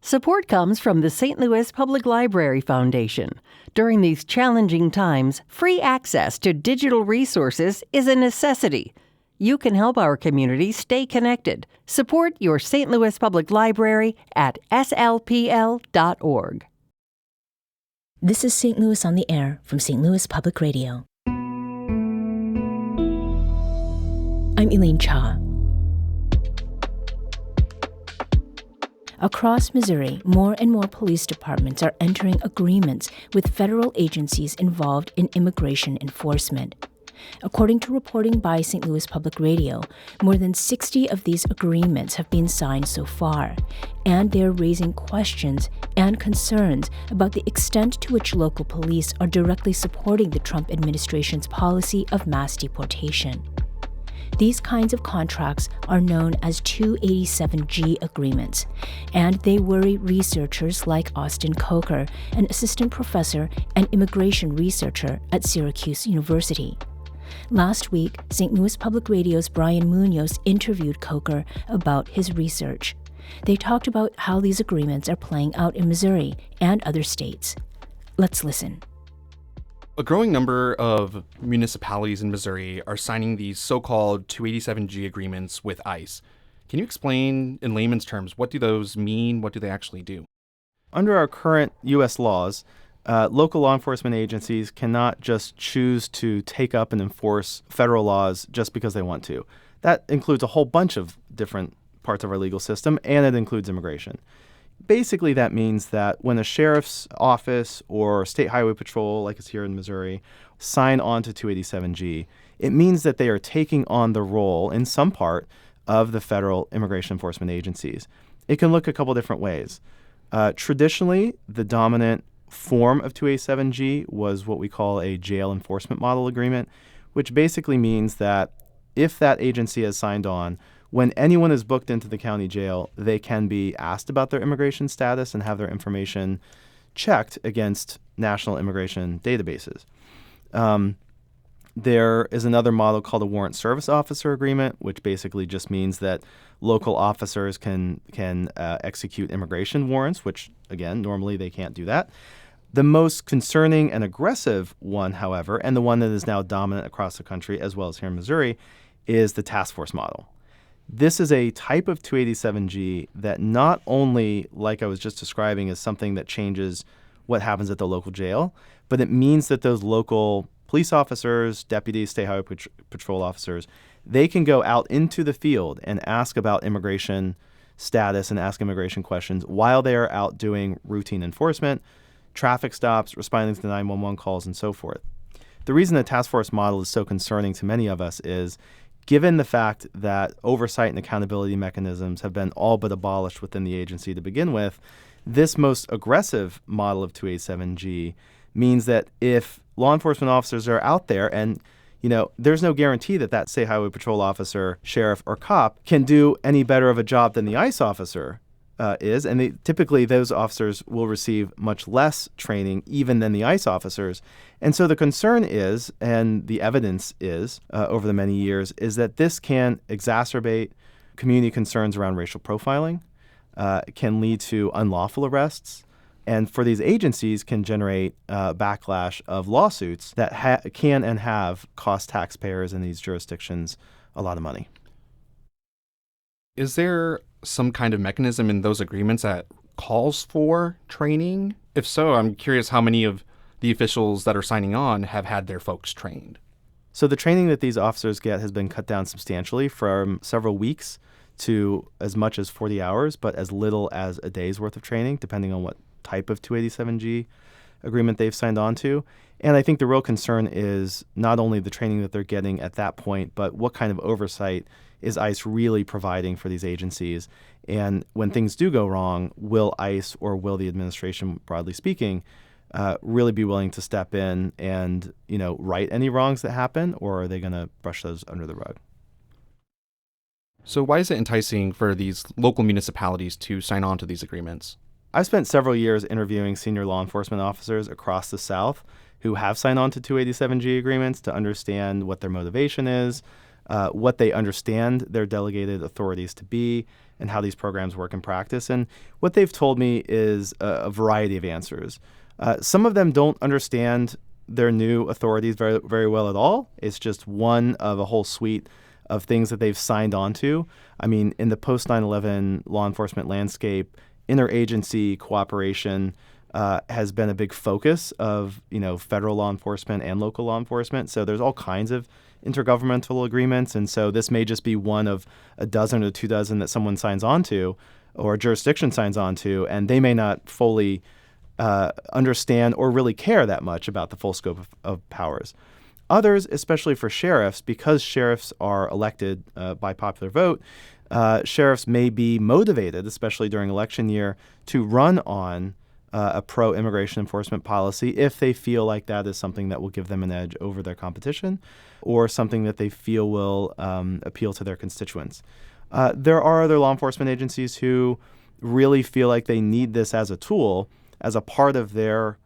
Support comes from the St. Louis Public Library Foundation. During these challenging times, free access to digital resources is a necessity. You can help our community stay connected. Support your St. Louis Public Library at slpl.org. This is St. Louis on the Air from St. Louis Public Radio. I'm Elaine Cha. Across Missouri, more and more police departments are entering agreements with federal agencies involved in immigration enforcement. According to reporting by St. Louis Public Radio, more than 60 of these agreements have been signed so far, and they're raising questions and concerns about the extent to which local police are directly supporting the Trump administration's policy of mass deportation. These kinds of contracts are known as 287G agreements, and they worry researchers like Austin Kocher, an assistant professor and immigration researcher at Syracuse University. Last week, St. Louis Public Radio's Brian Munoz interviewed Kocher about his research. They talked about how these agreements are playing out in Missouri and other states. Let's listen. A growing number of municipalities in Missouri are signing these so-called 287G agreements with ICE. Can you explain in layman's terms, what do those mean? What do they actually do? Under our current U.S. laws, local law enforcement agencies cannot just choose to take up and enforce federal laws just because they want to. That includes a whole bunch of different parts of our legal system, and it includes immigration. Basically, that means that when a sheriff's office or state highway patrol, like it's here in Missouri, sign on to 287G, it means that they are taking on the role, in some part, of the federal immigration enforcement agencies. It can look a couple different ways. Traditionally, the dominant form of 287G was what we call a jail enforcement model agreement, which basically means that if that agency has signed on, when anyone is booked into the county jail, they can be asked about their immigration status and have their information checked against national immigration databases. There is another model called a warrant service officer agreement, which basically just means that local officers can execute immigration warrants, which, again, normally they can't do that. The most concerning and aggressive one, however, and the one that is now dominant across the country as well as here in Missouri, is the task force model. This is a type of 287G that not only, like I was just describing, is something that changes what happens at the local jail, but it means that those local police officers, deputies, state highway patrol officers, they can go out into the field and ask about immigration status and ask immigration questions while they are out doing routine enforcement, traffic stops, responding to 911 calls, and so forth. The reason the task force model is so concerning to many of us is given the fact that oversight and accountability mechanisms have been all but abolished within the agency to begin with, this most aggressive model of 287G means that if law enforcement officers are out there and, there's no guarantee that that state highway patrol officer, sheriff, or cop can do any better of a job than the ICE officer is, and typically those officers will receive much less training even than the ICE officers. And so the concern is, and the evidence is over the many years, is that this can exacerbate community concerns around racial profiling, can lead to unlawful arrests, and for these agencies can generate backlash of lawsuits that can and have cost taxpayers in these jurisdictions a lot of money. Is there some kind of mechanism in those agreements that calls for training? If so, I'm curious how many of the officials that are signing on have had their folks trained. So the training that these officers get has been cut down substantially from several weeks to as much as 40 hours, but as little as a day's worth of training, depending on what type of 287G agreement they've signed on to. And I think the real concern is not only the training that they're getting at that point, but what kind of oversight is ICE really providing for these agencies? And when things do go wrong, will ICE or will the administration, broadly speaking, really be willing to step in and, right any wrongs that happen, or are they going to brush those under the rug? So why is it enticing for these local municipalities to sign on to these agreements? I've spent several years interviewing senior law enforcement officers across the South who have signed on to 287G agreements to understand what their motivation is, what they understand their delegated authorities to be, and how these programs work in practice. And what they've told me is a variety of answers. Some of them don't understand their new authorities very, very well at all. It's just one of a whole suite of things that they've signed on to. I mean, in the post 9/11 law enforcement landscape, interagency cooperation has been a big focus of federal law enforcement and local law enforcement. So there's all kinds of intergovernmental agreements, and so this may just be one of a dozen or 2 dozen that someone signs on to, or a jurisdiction signs on to, and they may not fully understand or really care that much about the full scope of powers. Others, especially for sheriffs, because sheriffs are elected by popular vote, sheriffs may be motivated, especially during election year, to run on a pro-immigration enforcement policy if they feel like that is something that will give them an edge over their competition, or something that they feel will appeal to their constituents. There are other law enforcement agencies who really feel like they need this as a tool, as a part of their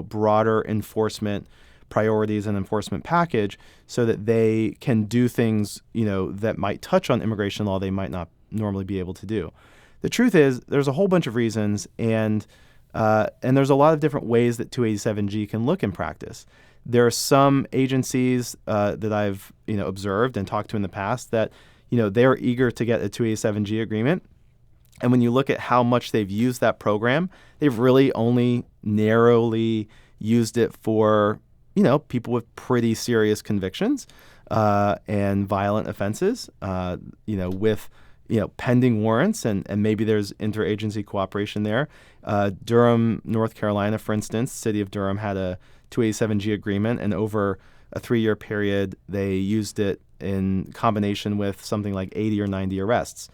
broader enforcement priorities and enforcement package, so that they can do things that might touch on immigration law they might not normally be able to do. The truth is, there's a whole bunch of reasons, and there's a lot of different ways that 287G can look in practice. There are some agencies that I've observed and talked to in the past that they're eager to get a 287G agreement. And when you look at how much they've used that program, they've really only narrowly used it for people with pretty serious convictions and violent offenses, with pending warrants, and maybe there's interagency cooperation there. Durham, North Carolina, for instance, city of Durham had a 287G agreement, and over a 3-year period, they used it in combination with something like 80 or 90 arrests.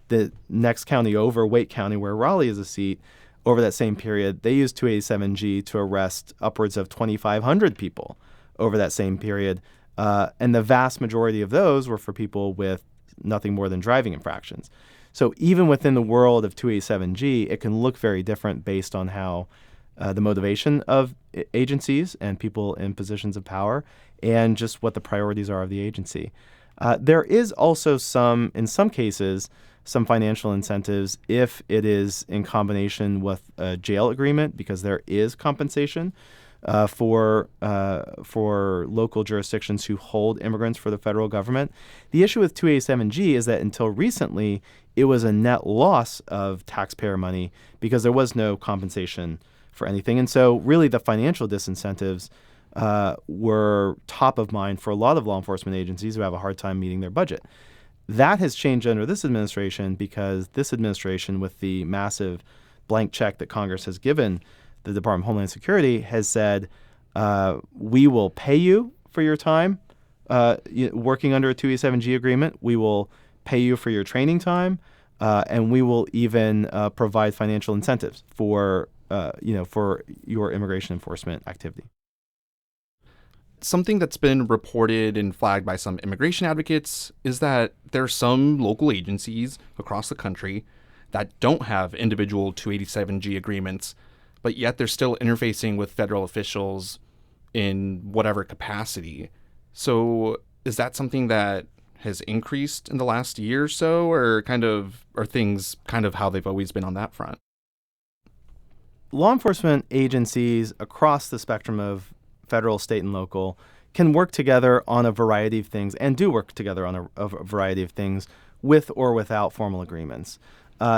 The next county over, Wake County, where Raleigh is a seat, over that same period, they used 287G to arrest upwards of 2,500 people over that same period. And the vast majority of those were for people with nothing more than driving infractions. So even within the world of 287G, it can look very different based on how the motivation of agencies and people in positions of power, and just what the priorities are of the agency. There is also in some cases, some financial incentives if it is in combination with a jail agreement, because there is compensation for local jurisdictions who hold immigrants for the federal government. The issue with 287G is that until recently, it was a net loss of taxpayer money because there was no compensation for anything. And so really the financial disincentives were top of mind for a lot of law enforcement agencies who have a hard time meeting their budget. That has changed under this administration, because this administration, with the massive blank check that Congress has given the Department of Homeland Security, has said, we will pay you for your time working under a 287G agreement. We will pay you for your training time, and we will even provide financial incentives for your immigration enforcement activity. Something that's been reported and flagged by some immigration advocates is that there are some local agencies across the country that don't have individual 287G agreements, but yet they're still interfacing with federal officials in whatever capacity. So is that something that has increased in the last year or so, or are things kind of how they've always been on that front? Law enforcement agencies across the spectrum of federal, state, and local can work together on a variety of things, and do work together on a variety of things with or without formal agreements.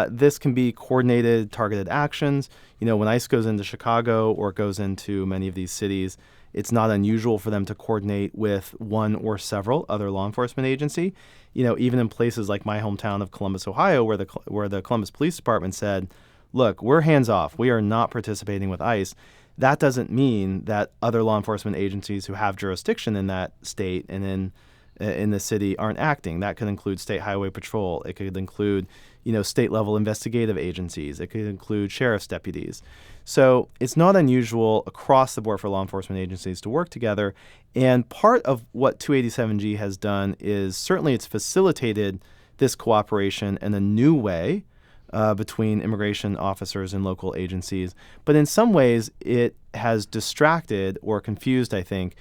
This can be coordinated, targeted actions. When ICE goes into Chicago or goes into many of these cities, it's not unusual for them to coordinate with one or several other law enforcement agency. Even in places like my hometown of Columbus, Ohio, where the Columbus Police Department said, look, we're hands off. We are not participating with ICE. That doesn't mean that other law enforcement agencies who have jurisdiction in that state and in the city aren't acting. That could include State Highway Patrol. It could include, state-level investigative agencies. It could include sheriff's deputies. So it's not unusual across the board for law enforcement agencies to work together. And part of what 287G has done is certainly it's facilitated this cooperation in a new way between immigration officers and local agencies. But in some ways, it has distracted or confused, I think,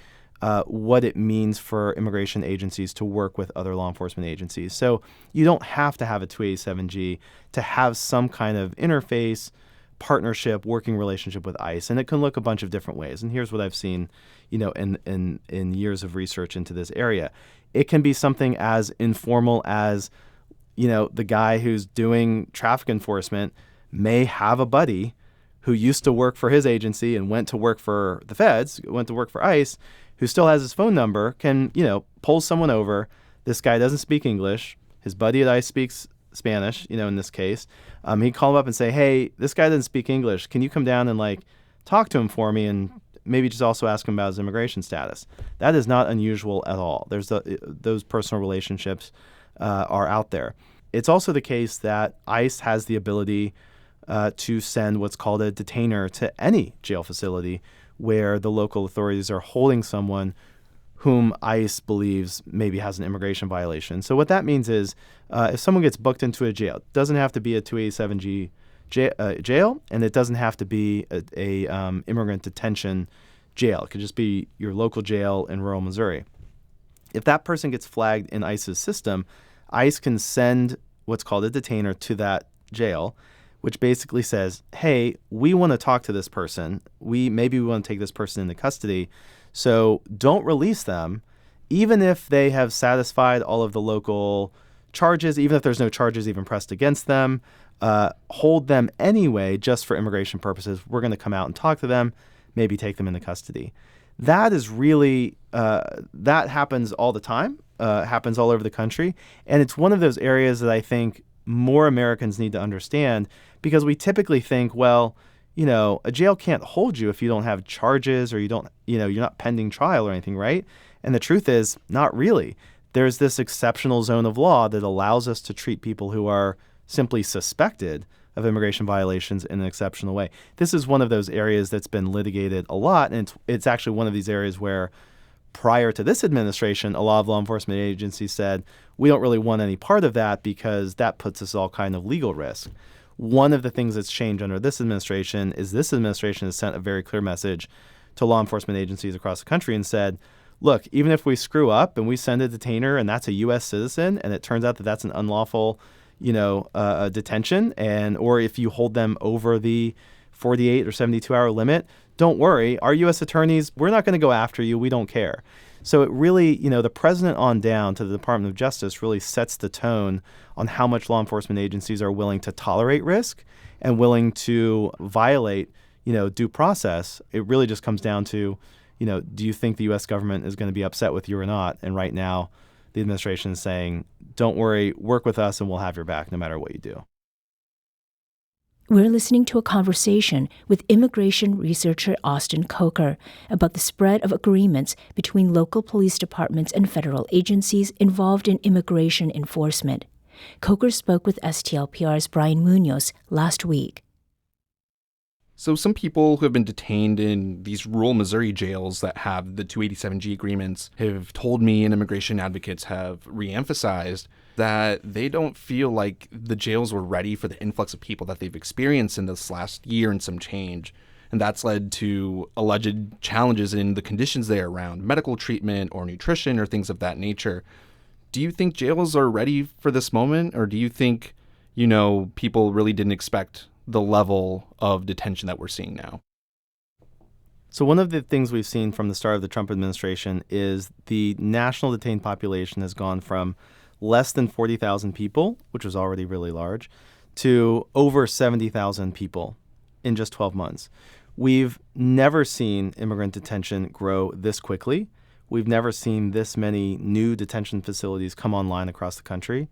what it means for immigration agencies to work with other law enforcement agencies. So you don't have to have a 287G to have some kind of interface, partnership, working relationship with ICE, and it can look a bunch of different ways. And here's what I've seen, in years of research into this area. It can be something as informal as, the guy who's doing traffic enforcement may have a buddy who used to work for his agency and went to work for the feds, went to work for ICE, who still has his phone number, can, pull someone over. This guy doesn't speak English. His buddy at ICE speaks Spanish, in this case. He'd call him up and say, hey, this guy doesn't speak English. Can you come down and talk to him for me and maybe just also ask him about his immigration status? That is not unusual at all. There's those personal relationships are out there. It's also the case that ICE has the ability to send what's called a detainer to any jail facility where the local authorities are holding someone whom ICE believes maybe has an immigration violation. So what that means is if someone gets booked into a jail, it doesn't have to be a 287G jail, and it doesn't have to be a immigrant detention jail. It could just be your local jail in rural Missouri. If that person gets flagged in ICE's system, ICE can send what's called a detainer to that jail, which basically says, hey, we want to talk to this person. Maybe we want to take this person into custody. So don't release them, even if they have satisfied all of the local charges, even if there's no charges even pressed against them. Hold them anyway, just for immigration purposes. We're going to come out and talk to them, maybe take them into custody. That is really, that happens all the time, happens all over the country. And it's one of those areas that I think more Americans need to understand, because we typically think, well, a jail can't hold you if you don't have charges or you're not pending trial or anything, right? And the truth is, not really. There's this exceptional zone of law that allows us to treat people who are simply suspected of immigration violations in an exceptional way. This is one of those areas that's been litigated a lot, and it's actually one of these areas where prior to this administration, a lot of law enforcement agencies said, we don't really want any part of that because that puts us all kind of legal risk. One of the things that's changed under this administration is this administration has sent a very clear message to law enforcement agencies across the country and said, look, even if we screw up and we send a detainer and that's a U.S. citizen and it turns out that that's an unlawful, detention, or if you hold them over the 48 or 72-hour limit, don't worry. Our U.S. attorneys, we're not going to go after you. We don't care. So it really, the president on down to the Department of Justice really sets the tone on how much law enforcement agencies are willing to tolerate risk and willing to violate, due process. It really just comes down to, do you think the U.S. government is going to be upset with you or not? And right now, the administration is saying, don't worry, work with us and we'll have your back no matter what you do. We're listening to a conversation with immigration researcher Austin Kocher about the spread of agreements between local police departments and federal agencies involved in immigration enforcement. Kocher spoke with STLPR's Brian Munoz last week. So some people who have been detained in these rural Missouri jails that have the 287G agreements have told me, and immigration advocates have reemphasized, that they don't feel like the jails were ready for the influx of people that they've experienced in this last year and some change. And that's led to alleged challenges in the conditions there around medical treatment or nutrition or things of that nature. Do you think jails are ready for this moment? Or do you think, people really didn't expect the level of detention that we're seeing now? So one of the things we've seen from the start of the Trump administration is the national detained population has gone from less than 40,000 people, which was already really large, to over 70,000 people in just 12 months. We've never seen immigrant detention grow this quickly. We've never seen this many new detention facilities come online across the country.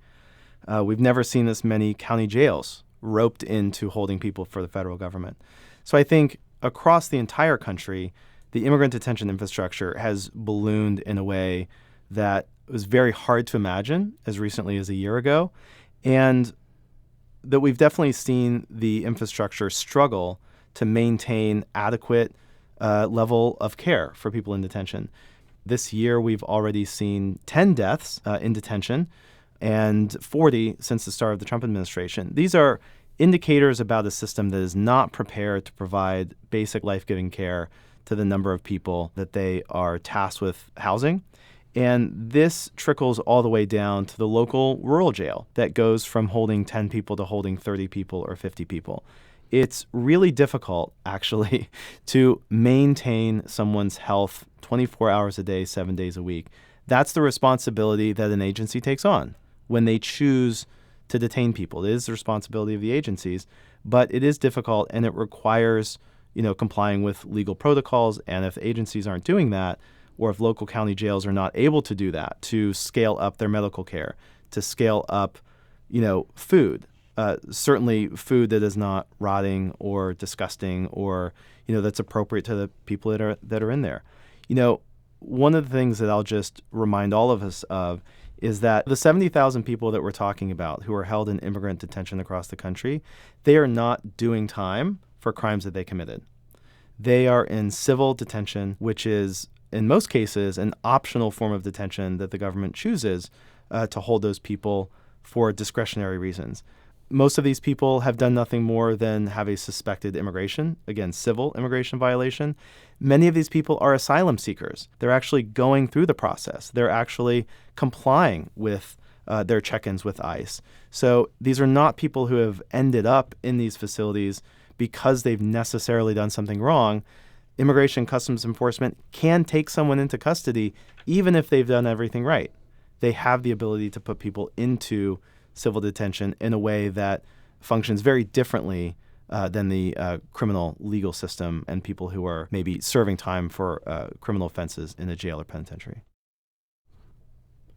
We've never seen this many county jails roped into holding people for the federal government. So I think across the entire country, the immigrant detention infrastructure has ballooned in a way that was very hard to imagine as recently as a year ago, and that we've definitely seen the infrastructure struggle to maintain adequate level of care for people in detention. This year, we've already seen 10 deaths in detention and 40 since the start of the Trump administration. These are indicators about a system that is not prepared to provide basic life-giving care to the number of people that they are tasked with housing. And this trickles all the way down to the local rural jail that goes from holding 10 people to holding 30 people or 50 people. It's really difficult, actually, to maintain someone's health 24 hours a day, 7 days a week. That's the responsibility that an agency takes on when they choose to detain people. It is the responsibility of the agencies, but it is difficult and it requires, complying with legal protocols. And if agencies aren't doing that, or if local county jails are not able to do that, to scale up their medical care, to scale up, food, certainly food that is not rotting or disgusting or, that's appropriate to the people that are in there. One of the things that I'll just remind all of us of is that the 70,000 people that we're talking about who are held in immigrant detention across the country, they are not doing time for crimes that they committed. They are in civil detention, which is, in most cases, an optional form of detention that the government chooses to hold those people for discretionary reasons. Most of these people have done nothing more than have a suspected immigration, again, civil immigration violation. Many of these people are asylum seekers. They're actually going through the process. They're actually complying with their check-ins with ICE. So these are not people who have ended up in these facilities because they've necessarily done something wrong. Immigration Customs Enforcement can take someone into custody even if they've done everything right. They have the ability to put people into civil detention in a way that functions very differently than the criminal legal system and people who are maybe serving time for criminal offenses in a jail or penitentiary.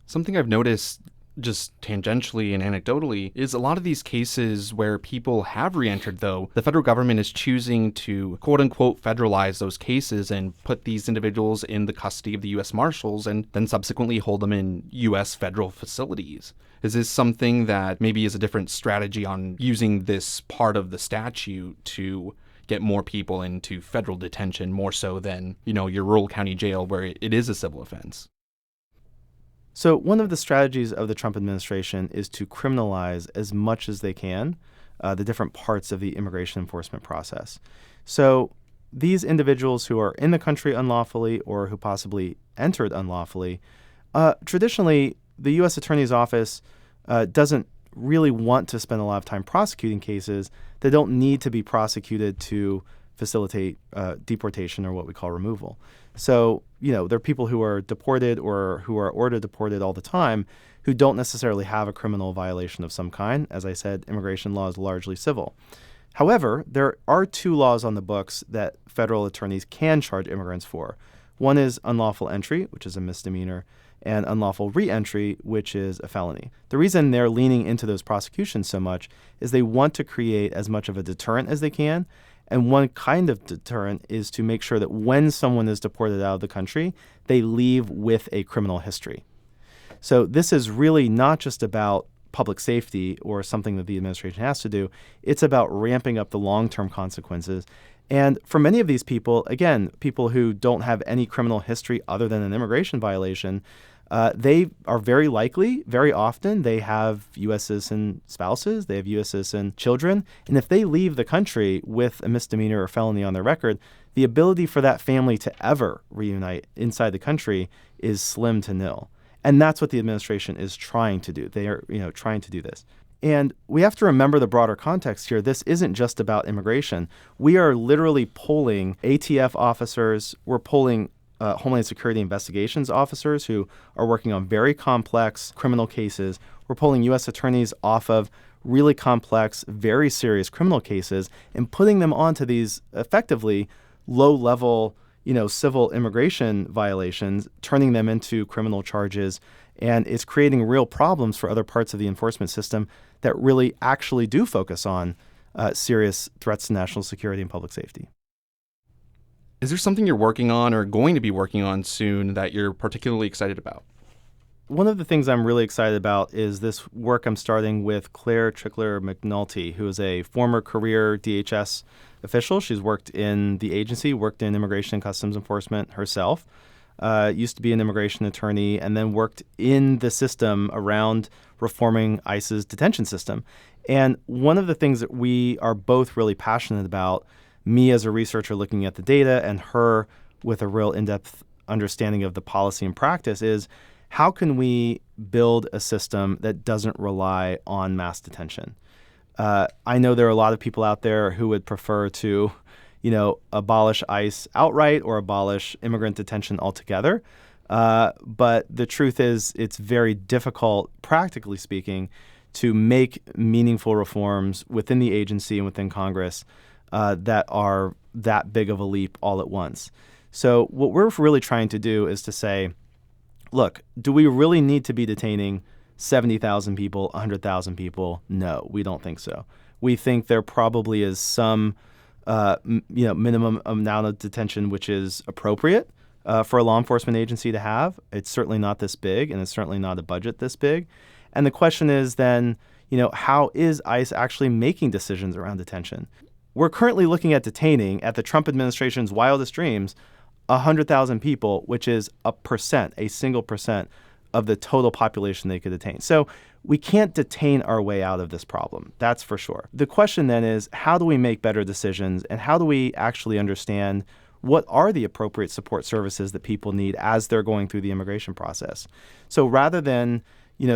Something I've noticed just tangentially and anecdotally is a lot of these cases where people have re-entered, though, the federal government is choosing to quote-unquote federalize those cases and put these individuals in the custody of the U.S. Marshals and then subsequently hold them in U.S. federal facilities. Is this something that maybe is a different strategy on using this part of the statute to get more people into federal detention more so than, your rural county jail where it is a civil offense? So one of the strategies of the Trump administration is to criminalize as much as they can the different parts of the immigration enforcement process. So these individuals who are in the country unlawfully or who possibly entered unlawfully, traditionally the U.S. Attorney's Office doesn't really want to spend a lot of time prosecuting cases that don't need to be prosecuted to facilitate deportation or what we call removal. So, there are people who are deported or who are ordered deported all the time who don't necessarily have a criminal violation of some kind. As I said, immigration law is largely civil. However, there are two laws on the books that federal attorneys can charge immigrants for. One is unlawful entry, which is a misdemeanor, and unlawful re-entry, which is a felony. The reason they're leaning into those prosecutions so much is they want to create as much of a deterrent as they can. And one kind of deterrent is to make sure that when someone is deported out of the country, they leave with a criminal history. So this is really not just about public safety or something that the administration has to do. It's about ramping up the long-term consequences. And for many of these people, again, people who don't have any criminal history other than an immigration violation, they are very likely, very often, they have U.S. citizen spouses, they have U.S. citizen children. And if they leave the country with a misdemeanor or felony on their record, the ability for that family to ever reunite inside the country is slim to nil. And that's what the administration is trying to do. They are, trying to do this. And we have to remember the broader context here. This isn't just about immigration. We are literally polling ATF officers. We're polling Homeland Security investigations officers who are working on very complex criminal cases. We're pulling U.S. attorneys off of really complex, very serious criminal cases and putting them onto these effectively low-level, civil immigration violations, turning them into criminal charges. And it's creating real problems for other parts of the enforcement system that really actually do focus on serious threats to national security and public safety. Is there something you're working on or going to be working on soon that you're particularly excited about? One of the things I'm really excited about is this work I'm starting with Claire Trickler-McNulty, who is a former career DHS official. She's worked in the agency, worked in Immigration and Customs Enforcement herself, used to be an immigration attorney, and then worked in the system around reforming ICE's detention system. And one of the things that we are both really passionate about, me as a researcher looking at the data and her with a real in-depth understanding of the policy and practice, is how can we build a system that doesn't rely on mass detention? I know there are a lot of people out there who would prefer to, abolish ICE outright or abolish immigrant detention altogether. But the truth is it's very difficult, practically speaking, to make meaningful reforms within the agency and within Congress that are that big of a leap all at once. So what we're really trying to do is to say, look, do we really need to be detaining 70,000 people, 100,000 people? No, we don't think so. We think there probably is some minimum amount of detention which is appropriate for a law enforcement agency to have. It's certainly not this big, and it's certainly not a budget this big. And the question is then, how is ICE actually making decisions around detention? We're currently looking at detaining, at the Trump administration's wildest dreams, 100,000 people, which is a single percent of the total population they could detain. So we can't detain our way out of this problem. That's for sure. The question then is, how do we make better decisions, and how do we actually understand what are the appropriate support services that people need as they're going through the immigration process? So rather than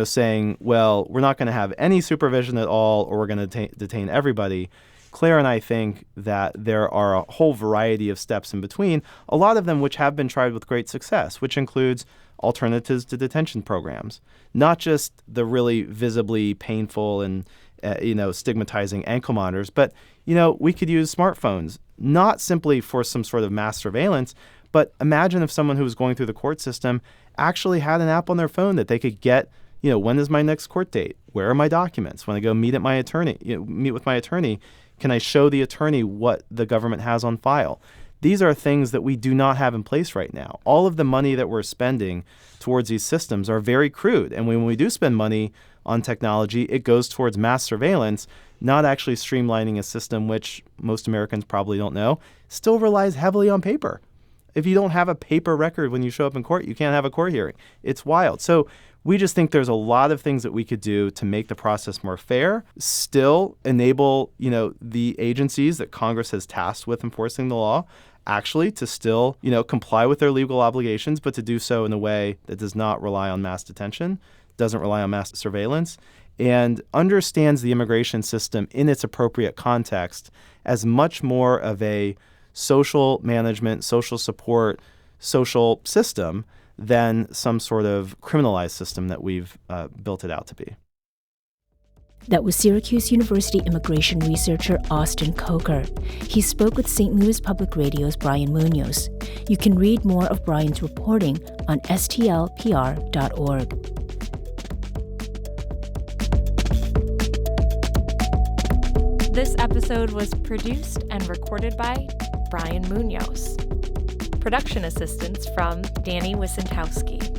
saying, well, we're not going to have any supervision at all, or we're going to detain everybody, Claire and I think that there are a whole variety of steps in between, a lot of them which have been tried with great success, which includes alternatives to detention programs, not just the really visibly painful and stigmatizing ankle monitors, but we could use smartphones, not simply for some sort of mass surveillance, but imagine if someone who was going through the court system actually had an app on their phone that they could get, when is my next court date? Where are my documents? When I go meet with my attorney, can I show the attorney what the government has on file? These are things that we do not have in place right now. All of the money that we're spending towards these systems are very crude. And when we do spend money on technology, it goes towards mass surveillance, not actually streamlining a system which most Americans probably don't know, still relies heavily on paper. If you don't have a paper record when you show up in court, you can't have a court hearing. It's wild. So we just think there's a lot of things that we could do to make the process more fair, still enable, the agencies that Congress has tasked with enforcing the law actually to still, comply with their legal obligations, but to do so in a way that does not rely on mass detention, doesn't rely on mass surveillance, and understands the immigration system in its appropriate context as much more of a social management, social support, social system than some sort of criminalized system that we've built it out to be. That was Syracuse University immigration researcher Austin Kocher. He spoke with St. Louis Public Radio's Brian Munoz. You can read more of Brian's reporting on STLPR.org. This episode was produced and recorded by Brian Munoz. Production assistance from Danny Wissentowski.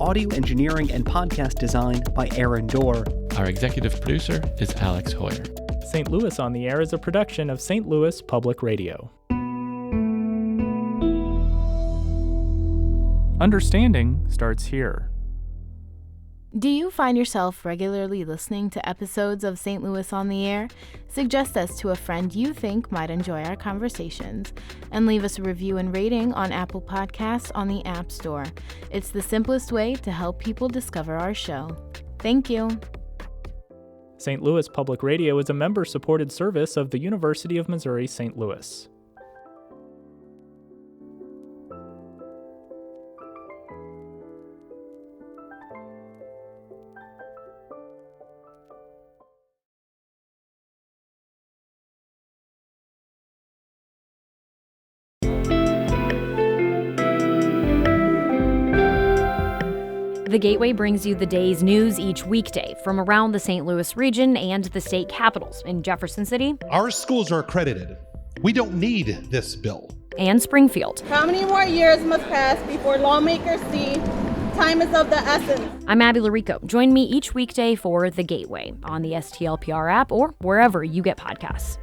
Audio engineering and podcast design by Aaron Dorr. Our executive producer is Alex Hoyer. St. Louis on the Air is a production of St. Louis Public Radio. Understanding starts here. Do you find yourself regularly listening to episodes of St. Louis on the Air? Suggest us to a friend you think might enjoy our conversations, and leave us a review and rating on Apple Podcasts on the App Store. It's the simplest way to help people discover our show. Thank you. St. Louis Public Radio is a member-supported service of the University of Missouri St. Louis. The Gateway brings you the day's news each weekday from around the St. Louis region and the state capitals in Jefferson City. Our schools are accredited. We don't need this bill. And Springfield. How many more years must pass before lawmakers see time is of the essence? I'm Abby Larico. Join me each weekday for The Gateway on the STLPR app or wherever you get podcasts.